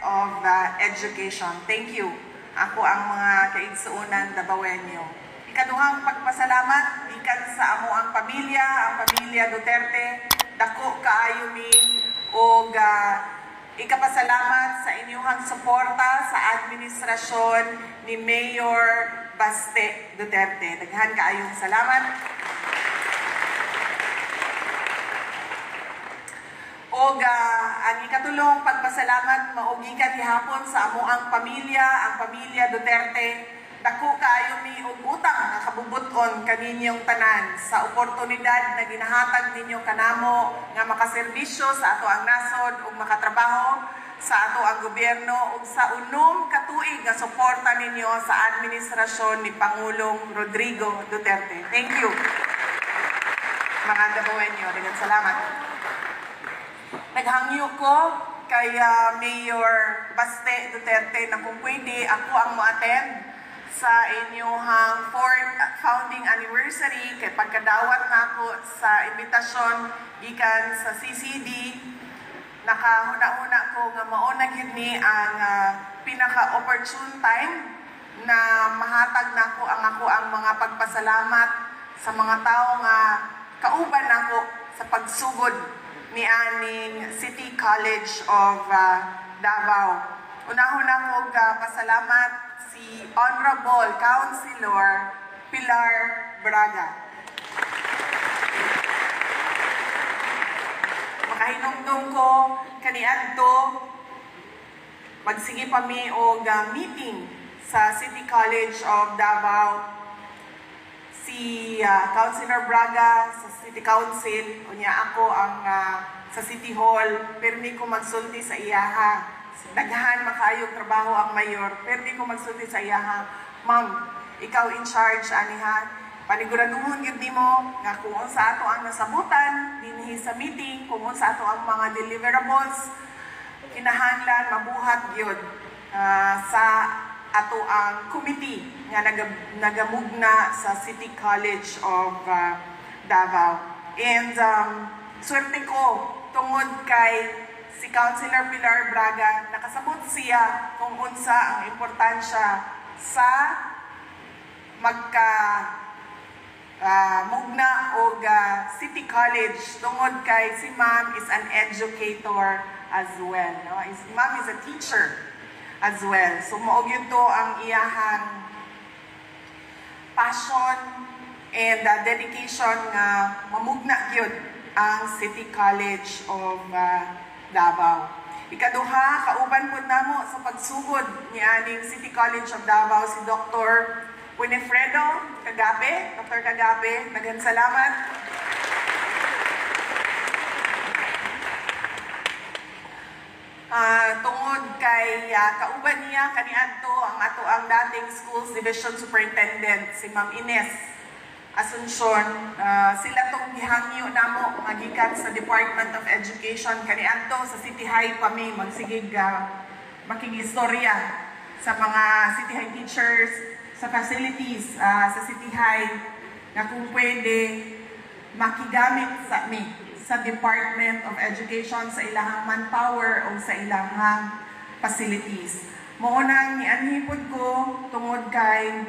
of Education. Thank you. Ako ang mga kaigsuunan Davaoenyo. Ikaduhang pagpasalamat ikan sa amo ang pamilya Duterte, dako kaayo mi og ikapasalamat sa inyong suporta sa administrasyon ni Mayor Baste Duterte. Daghan kaayong salamat. Og ang ikatulong pagpasalamat maugikan gihapon sa amo ang pamilya Duterte. Dako kaayo mi og utang nga kabubuton kaninyong tanan sa oportunidad na ginahatag ninyo kanamo nga makaserbisyo sa ato ang nasod ug makatrabaho sa ato ang gobyerno ug sa unom ka tuig nga suporta ninyo sa administrasyon ni Pangulong Rodrigo Duterte. Thank you. Mga Davaoenyo, daghang salamat. Naghangyo ko kay Mayor Baste Duterte na kung pwede ako ang mo-attend sa inyong 4th founding anniversary kay pagkadawat nako sa imbitasyon gikan sa CCD. Nakahuna-una ko nga mao na gyud ni ang pinaka-opportune time na mahatag nako ang mga pagpasalamat sa mga tao nga kauban nako sa pagsugod ni aning City College of Davao. Unahon ako pasalamat si Honorable Councilor Pilar Braga. Makahinumdum ko kaniadto magsige pa mi og meeting sa City College of Davao. Si Councilor Braga sa City Council, unya ako ang sa City Hall, pero di ko magsulti sa iyaha. Daghan makayong trabaho ang mayor, pero di ko magsulti sa iyaha. Ma'am, ikaw in charge, aniha. Paniguraduhon yun di mo, nga kung sa ato ang nasabutan, dinhi sa meeting, kung sa ato ang mga deliverables, kinahanglan, mabuhat yun sa ato ang committee nga nagamugna sa City College of Davao. And swerte ko tungod kay si Councilor Pilar Braga, nakasabot siya kung unsa ang importansya sa mugna og City College tungod kay si Ma'am is an educator as well. No? Ma'am is a teacher as well. So maog yun to ang iyahang passion and dedication nga mamugna yun ang City College of Davao. Ikaduha, kauban po namo sa pagsugod ni aning City College of Davao si Dr. Winifredo Cagabe. Dr. Cagabe, daghang salamat. Tungod kay kauban niya kaniadto ang ato ang dating Schools Division Superintendent si Ma'am Ines Asuncion. Sila tong gihangyo namo magikan sa Department of Education kaniadto sa City High kami magsigig makigistorya sa mga City High teachers sa facilities sa City High na kung pwede makigamit sa sa Department of Education sa ilahang manpower o sa ilahang facilities. Mounang nianhipod ko tungod kay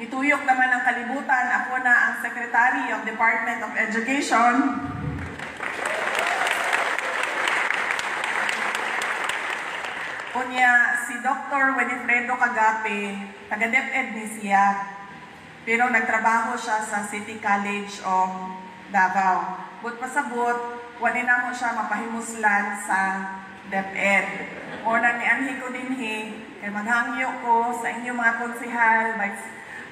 nituyok naman ang kalibutan. Ako na ang Secretary of Department of Education. Unya si Dr. Winifredo Cagabe, taga DepEd ni siya. Pero nagtrabaho siya sa City College of Davao. But pasabot, wala na mo siya mapahimuslan sa DepEd. Una ni anhi ko dinhi, kay maghangyo ko sa inyong mga konsehal,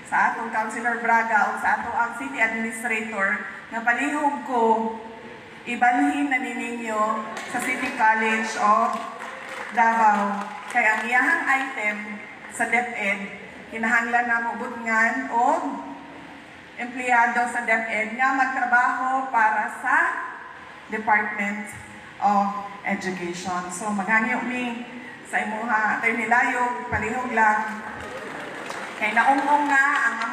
sa atong Councilor Braga o sa atong ang City Administrator, na palihog ko, ibalhin na ninyo sa City College of Davao. Kay ang iyahang item sa DepEd, kinahanglan na mo budngan o empleyado sa DepEd nga magtrabaho para sa Department of Education. So maghangyo mi sa imuha tayo nilayo, palihog lang. Kay naungong nga ang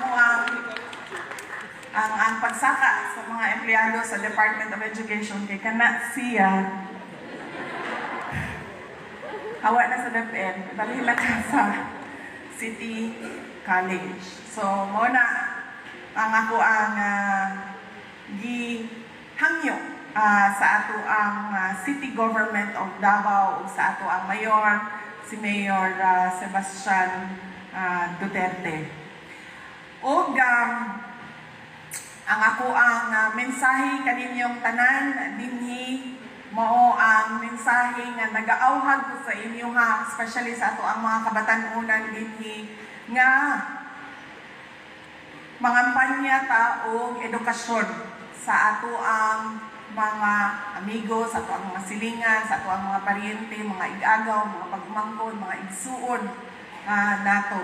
ang pagsaka sa mga empleyado sa Department of Education kay kana siya hawa na sa DepEd, dalhin na ka sa City College. So, muna ang ako ang gihangyo sa ato ang City Government of Davao, sa ato ang Mayor, si Mayor Sebastian Duterte. O ang ako ang mensahe kaninyong tanan dinhi mao ang mensahe nga nagaawhag ko sa inyo especially sa ato ang mga kabatan-unan dinhi nga mangampanya ta og edukasyon sa ato ang mga amigo, sa ato ang mga silingan, sa ato ang mga paryente, mga igagaw, mga pagmangkon, mga igsuon nato.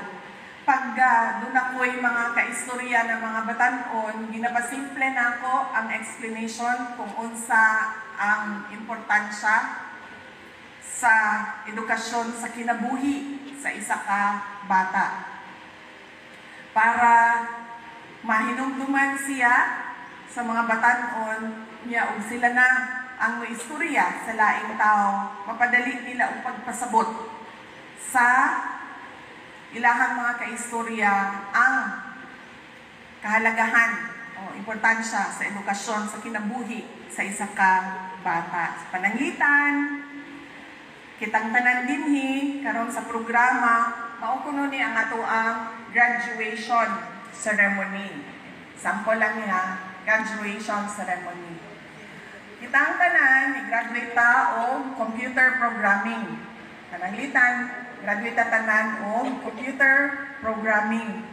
Pag doon ako'y mga kaistorya ng mga batanon, ginapasimple na ako ang explanation kung unsa ang importansya sa edukasyon sa kinabuhi sa isa ka bata. Para mahinumduman siya sa mga batanon niya ug sila na ang maistorya sa laing tao, mapadali nila ang pagpasabot sa ilahang mga kaistorya ang kahalagahan o importansya sa edukasyon sa kinabuhi sa isa ka bata. Sa pananglitan, kitang tanan dinhi karon sa programa, mao kuno ni ang ato ang graduation ceremony. Sample lang niya, graduation ceremony. Kitang tanan, i-graduate ta o computer programming. Pananglitan, graduate tanan o computer programming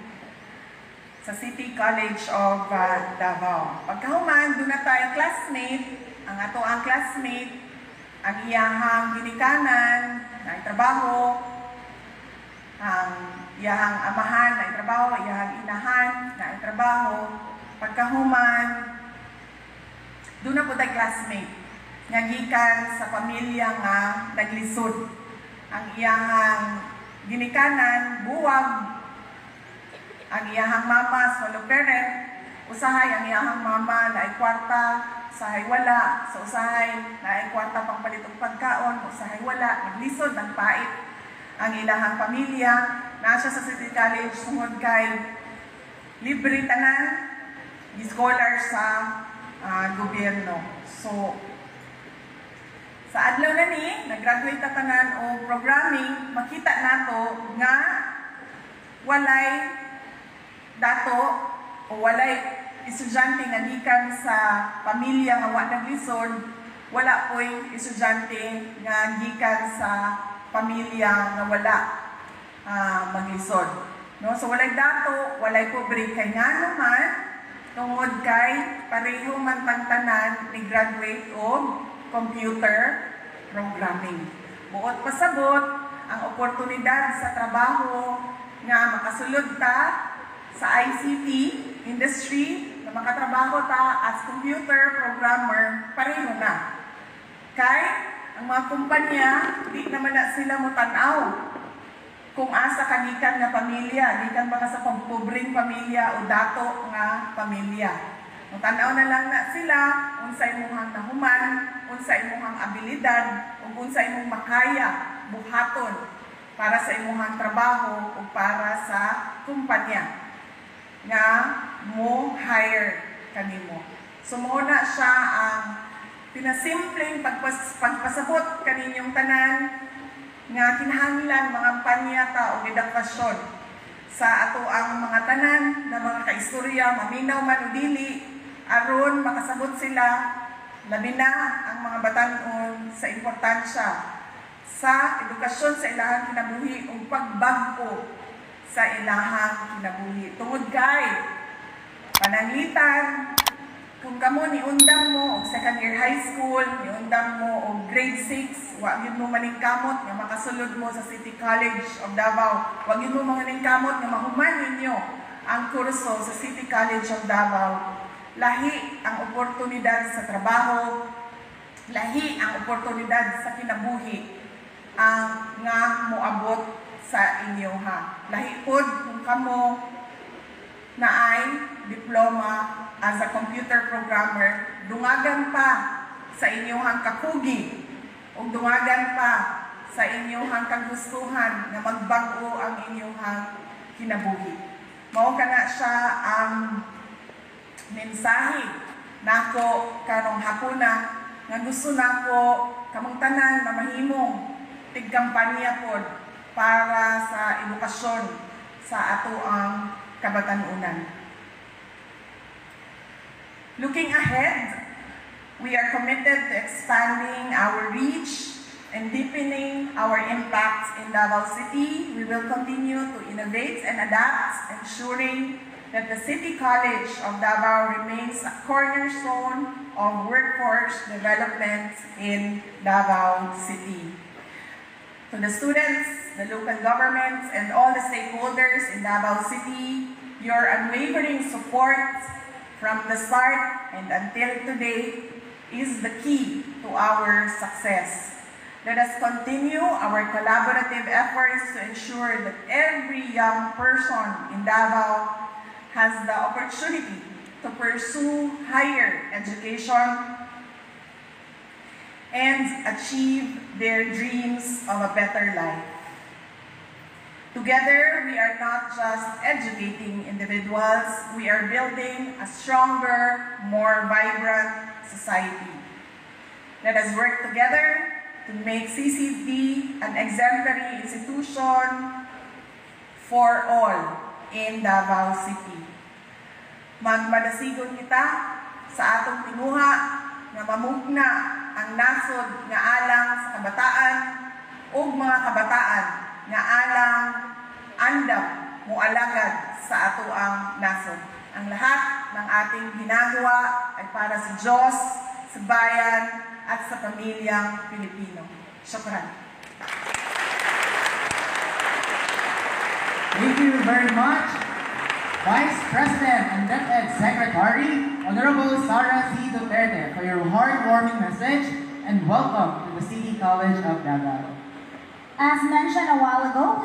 sa City College of Davao. Pagkahuman, doon na tayo classmate, ang ato ang classmate, ang iyahang ginikanan, na trabaho, ang iyahang amahan, na trabaho, iyahang inahan, na trabaho. Pagkahuman, doon na po tayo classmate, nga gikan sa pamilya nga naglisod. Ang iyahang ginikanan, buwag, ang iyahang mama, solo parent, usahay ang iyahang mama na ay kwarta, usahay wala, sa usahay na ay kwarta pang palitong pagkaon, usahay wala, naglisod, nagpait. Ang ilahang pamilya, nasa sa City College, sungod kay libre tanan, scholar sa gobyerno. So, sa adlaw na ni, nag-graduate na tanan o programming, makita nato nga walay dato o walay estudyante nga gikan sa pamilya nga wa naglisod, wala po'y estudyante nga gikan sa pamilya nga wala maglisod. No? So walay dato, walay pobre kay nga naman, tungod kay pareho man tanan ni graduate o computer programming. Buot pasabot ang oportunidad sa trabaho nga makasulod ta sa ICT industry, na makatrabaho ta as computer programmer, pareho na. Kay ang mga kumpanya, di naman na sila mo tanaw kung asa kagikan nga pamilya, gikan baka sa pagpubring pamilya o dato nga pamilya. Tanaw na lang na sila, unsa imong nahuman, unsa imong abilidad, ug unsa imong makaya buhaton para sa imong trabaho o para sa kumpanya nga mo hire kanimo. So mo na siya ang pinasimpleng pagpasabot kaninyong tanan nga kinahanglan mga panyata o edukasyon sa ato ang mga tanan na mga kaistorya, maminaw man o dili, aron makasabot sila, labi na ang mga batanon sa importansya sa edukasyon sa ilahang kinabuhi o pagbangko sa ilahang kinabuhi. Tungod kay pananglitan, kung kamo niundang mo og second year high school, niundang mo og grade 6, wa gyud mo maningkamot nga makasulod mo sa City College of Davao. Wa gyud mo maningkamot nga mahuman ninyo ang kurso sa City College of Davao. Lahi ang oportunidad sa trabaho, lahi ang oportunidad sa kinabuhi ang nga moabot sa inyo Lahi pod kung kamo na ay diploma as a computer programmer, dungagan pa sa inyong kakugi o dungagan pa sa inyong kagustuhan na magbago ang inyong kinabuhi. Mao kana siya ang mensahe nako karong hapuna nga gusto nako kamong tanan mamahimong tigkampanya pod para sa edukasyon sa ato ang kabatanunan. Looking ahead, we are committed to expanding our reach and deepening our impact in Davao City. We will continue to innovate and adapt, ensuring that the City College of Davao remains a cornerstone of workforce development in Davao City. To the students, the local governments, and all the stakeholders in Davao City, your unwavering support from the start and until today is the key to our success. Let us continue our collaborative efforts to ensure that every young person in Davao has the opportunity to pursue higher education and achieve their dreams of a better life. Together, we are not just educating individuals, we are building a stronger, more vibrant society. Let us work together to make CCD an exemplary institution for all in Davao City. Magmadasigon kita sa atong tinuha nga mamugna ang nasod nga alang sa kabataan ug mga kabataan nga alang andam moalagad sa ato ang nasod. Ang lahat ng ating ginagawa ay para sa Diyos, sa bayan, at sa pamilyang Pilipino. Shukran. Thank you very much, Vice President and DepEd Secretary, Honorable Sara C. Duterte, for your heartwarming message and welcome to the City College of Davao. As mentioned a while ago,